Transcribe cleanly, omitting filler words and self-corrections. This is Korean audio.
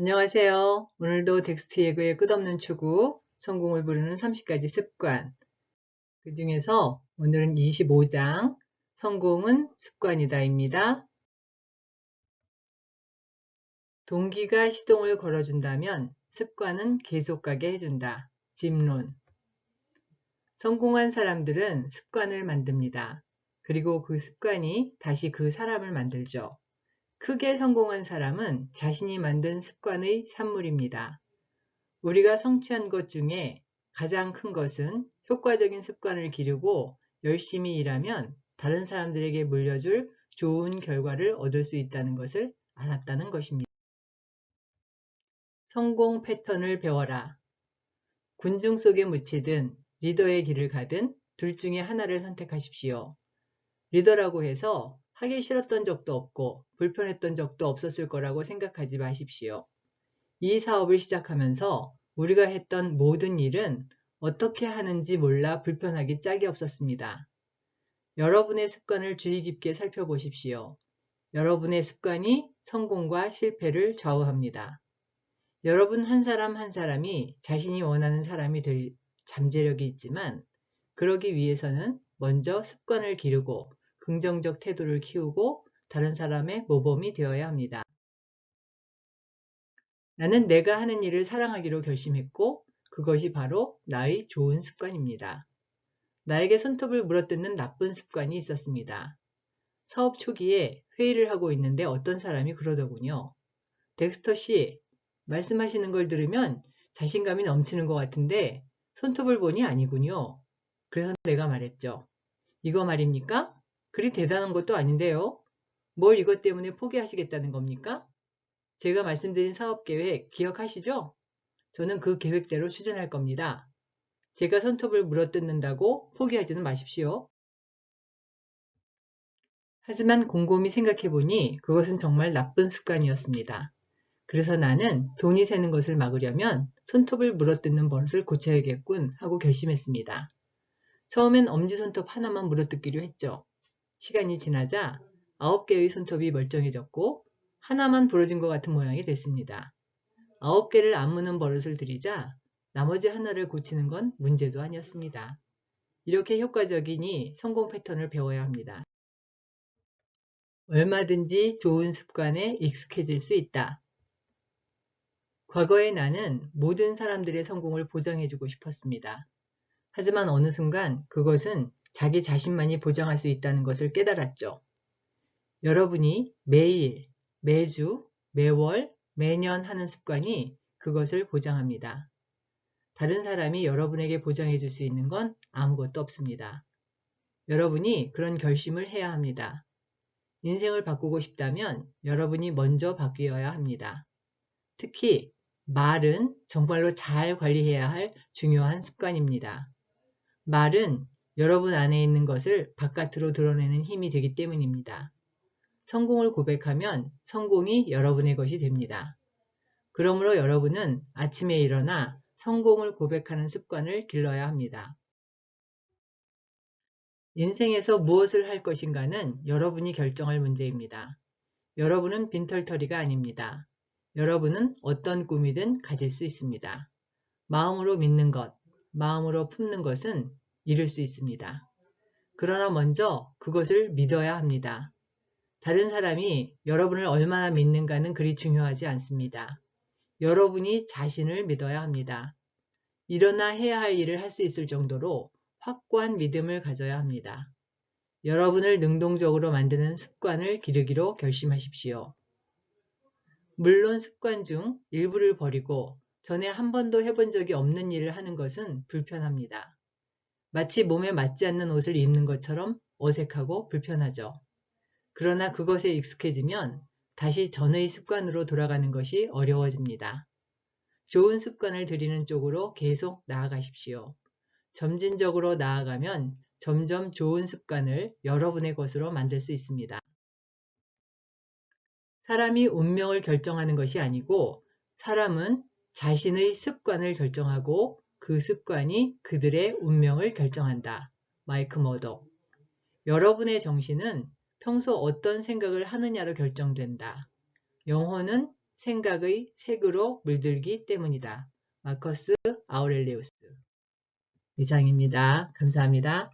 안녕하세요. 오늘도 덱스트 예고의 끝없는 추구, 성공을 부르는 30가지 습관. 그 중에서 오늘은 25장, 성공은 습관이다입니다. 동기가 시동을 걸어준다면 습관은 계속 가게 해준다. 짐론. 성공한 사람들은 습관을 만듭니다. 그리고 그 습관이 다시 그 사람을 만들죠. 크게 성공한 사람은 자신이 만든 습관의 산물입니다. 우리가 성취한 것 중에 가장 큰 것은 효과적인 습관을 기르고 열심히 일하면 다른 사람들에게 물려줄 좋은 결과를 얻을 수 있다는 것을 알았다는 것입니다. 성공 패턴을 배워라. 군중 속에 묻히든 리더의 길을 가든 둘 중에 하나를 선택하십시오. 리더라고 해서 하기 싫었던 적도 없고 불편했던 적도 없었을 거라고 생각하지 마십시오. 이 사업을 시작하면서 우리가 했던 모든 일은 어떻게 하는지 몰라 불편하기 짝이 없었습니다. 여러분의 습관을 주의 깊게 살펴보십시오. 여러분의 습관이 성공과 실패를 좌우합니다. 여러분 한 사람 한 사람이 자신이 원하는 사람이 될 잠재력이 있지만 그러기 위해서는 먼저 습관을 기르고 긍정적 태도를 키우고 다른 사람의 모범이 되어야 합니다. 나는 내가 하는 일을 사랑하기로 결심했고 그것이 바로 나의 좋은 습관입니다. 나에게 손톱을 물어뜯는 나쁜 습관이 있었습니다. 사업 초기에 회의를 하고 있는데 어떤 사람이 그러더군요. 덱스터 씨, 말씀하시는 걸 들으면 자신감이 넘치는 것 같은데 손톱을 보니 아니군요. 그래서 내가 말했죠. 이거 말입니까? 그리 대단한 것도 아닌데요. 뭘 이것 때문에 포기하시겠다는 겁니까? 제가 말씀드린 사업계획 기억하시죠? 저는 그 계획대로 추진할 겁니다. 제가 손톱을 물어뜯는다고 포기하지는 마십시오. 하지만 곰곰이 생각해보니 그것은 정말 나쁜 습관이었습니다. 그래서 나는 돈이 새는 것을 막으려면 손톱을 물어뜯는 버릇을 고쳐야겠군 하고 결심했습니다. 처음엔 엄지손톱 하나만 물어뜯기로 했죠. 시간이 지나자 9개의 손톱이 멀쩡해졌고 하나만 부러진 것 같은 모양이 됐습니다. 9개를 안 무는 버릇을 들이자 나머지 하나를 고치는 건 문제도 아니었습니다. 이렇게 효과적이니 성공 패턴을 배워야 합니다. 얼마든지 좋은 습관에 익숙해질 수 있다. 과거의 나는 모든 사람들의 성공을 보장해주고 싶었습니다. 하지만 어느 순간 그것은 자기 자신만이 보장할 수 있다는 것을 깨달았죠. 여러분이 매일, 매주, 매월, 매년 하는 습관이 그것을 보장합니다. 다른 사람이 여러분에게 보장해 줄 수 있는 건 아무것도 없습니다. 여러분이 그런 결심을 해야 합니다. 인생을 바꾸고 싶다면 여러분이 먼저 바뀌어야 합니다. 특히 말은 정말로 잘 관리해야 할 중요한 습관입니다. 말은 여러분 안에 있는 것을 바깥으로 드러내는 힘이 되기 때문입니다. 성공을 고백하면 성공이 여러분의 것이 됩니다. 그러므로 여러분은 아침에 일어나 성공을 고백하는 습관을 길러야 합니다. 인생에서 무엇을 할 것인가는 여러분이 결정할 문제입니다. 여러분은 빈털터리가 아닙니다. 여러분은 어떤 꿈이든 가질 수 있습니다. 마음으로 믿는 것, 마음으로 품는 것은 이룰 수 있습니다. 그러나 먼저 그것을 믿어야 합니다. 다른 사람이 여러분을 얼마나 믿는가는 그리 중요하지 않습니다. 여러분이 자신을 믿어야 합니다. 일어나 해야 할 일을 할 수 있을 정도로 확고한 믿음을 가져야 합니다. 여러분을 능동적으로 만드는 습관을 기르기로 결심하십시오. 물론 습관 중 일부를 버리고 전에 한 번도 해본 적이 없는 일을 하는 것은 불편합니다. 마치 몸에 맞지 않는 옷을 입는 것처럼 어색하고 불편하죠. 그러나 그것에 익숙해지면 다시 전의 습관으로 돌아가는 것이 어려워집니다. 좋은 습관을 들이는 쪽으로 계속 나아가십시오. 점진적으로 나아가면 점점 좋은 습관을 여러분의 것으로 만들 수 있습니다. 사람이 운명을 결정하는 것이 아니고 사람은 자신의 습관을 결정하고 그 습관이 그들의 운명을 결정한다. 마이크 머독. 여러분의 정신은 평소 어떤 생각을 하느냐로 결정된다. 영혼은 생각의 색으로 물들기 때문이다. 마커스 아우렐리우스. 이상입니다. 감사합니다.